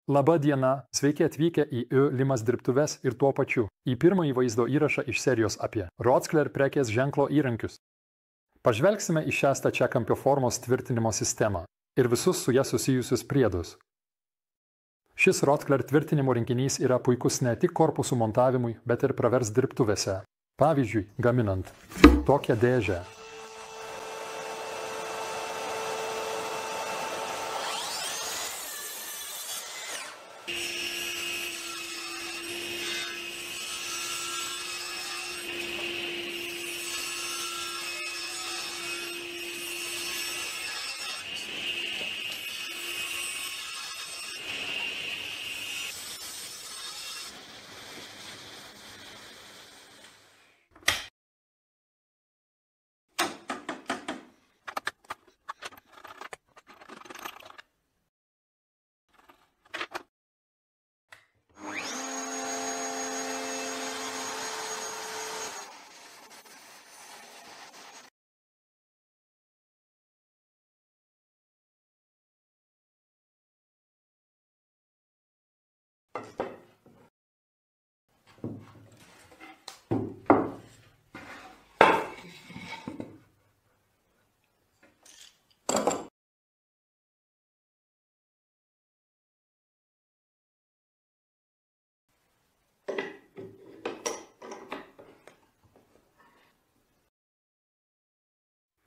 Labą dieną, sveiki atvykę į Limas dirbtuves ir tuo pačiu į pirmąjį vaizdo įrašą iš serijos apie Rockler prekės ženklo įrankius. Pažvelgsime į šią stačiakampio formos tvirtinimo sistemą ir visus su ja susijusius priedus. Šis Rockler tvirtinimo rinkinys yra puikus ne tik korpusų montavimui, bet ir pravers dirbtuvėse. Pavyzdžiui, gaminant tokią dėžę.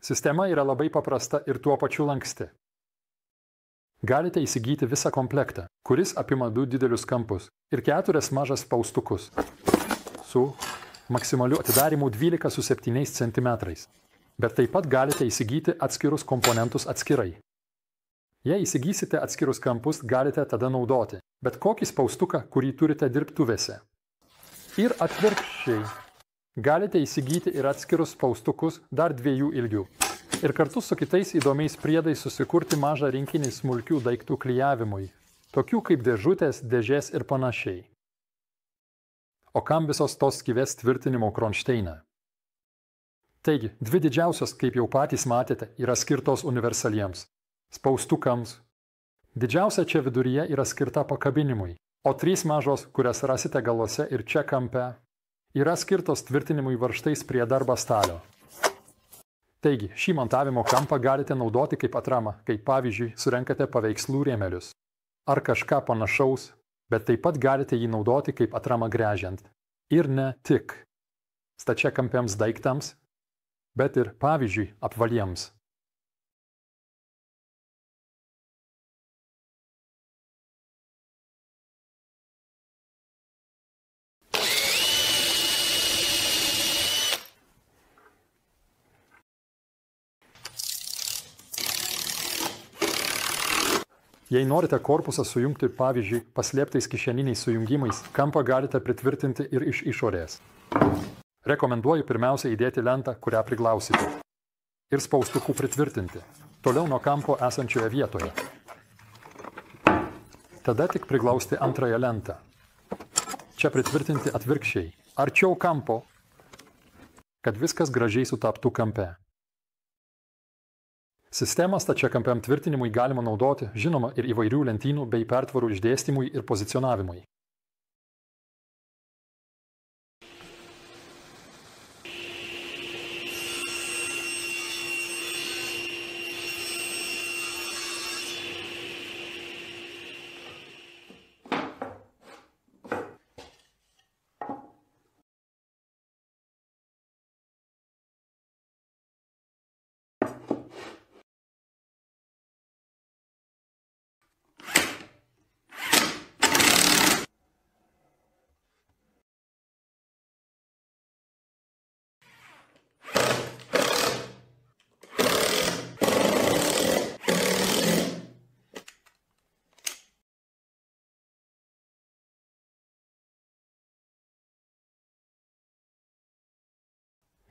Sistema yra labai paprasta ir tuo pačiu lanksti. Galite įsigyti visą komplektą, kuris apima 2 didelius kampus ir 4 mažas spaustukus su maksimaliu atidarimu 12 su 7 cm. Bet taip pat galite įsigyti atskirus komponentus atskirai. Jei įsigysite atskirus kampus, galite tada naudoti bet kokį spaustuką, kurį turite dirbtuvėse. Ir atvirkščiai. Galite įsigyti ir atskirus spaustukus dar 2 ilgių. Ir kartu su kitais įdomiais priedais susikurti mažą rinkinį smulkių daiktų klijavimui, tokių kaip dėžutės, dėžės ir panašiai. O kam visos tos skylės tvirtinimo kronšteiną? Taigi, 2 didžiausios, kaip jau patys matėte, yra skirtos universaliems spaustukams. Didžiausia čia viduryje yra skirta pakabinimui, o 3 mažos, kurias rasite galuose ir čia kampe, yra skirtos tvirtinimui varžtais prie darbo stalio. Taigi, šį montavimo kampą galite naudoti kaip atramą, kaip pavyzdžiui surenkate paveikslų rėmelius ar kažką panašaus, bet taip pat galite jį naudoti kaip atramą gręžiant. Ir ne tik stačiakampiams daiktams, bet ir pavyzdžiui apvaliems. Jei norite korpusą sujungti, pavyzdžiui, paslėptais kišeniniais sujungimais, kampą galite pritvirtinti ir iš išorės. Rekomenduoju pirmiausia įdėti lentą, kurią priglausite. Ir spaustukų pritvirtinti, toliau nuo kampo esančioje vietoje. Tada tik priglausti antrąją lentą. Čia pritvirtinti atvirkščiai, arčiau kampo, kad viskas gražiai sutaptų kampe. Sistemą stačiakampiam tvirtinimui galima naudoti, žinoma, ir įvairių lentynų bei pertvarų išdėstymui ir pozicionavimui.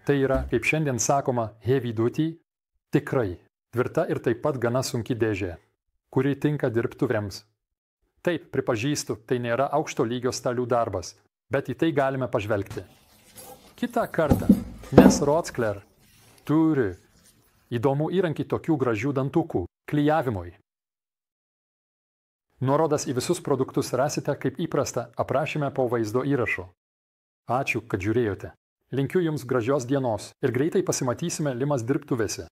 Tai yra, kaip šiandien sakoma, heavy duty, tikrai tvirta ir taip pat gana sunki dėžė, kuri tinka dirbtuvėms. Taip, pripažįstu, tai nėra aukšto lygio stalių darbas, bet į tai galime pažvelgti. Kitą kartą, nes Rockler turi įdomų įrankį tokių gražių dantukų klijavimui. Nuorodas į visus produktus rasite kaip įprasta aprašyme po vaizdo įrašu. Ačiū, kad žiūrėjote. Linkiu Jums gražios dienos ir greitai pasimatysime Limas dirbtuvėse.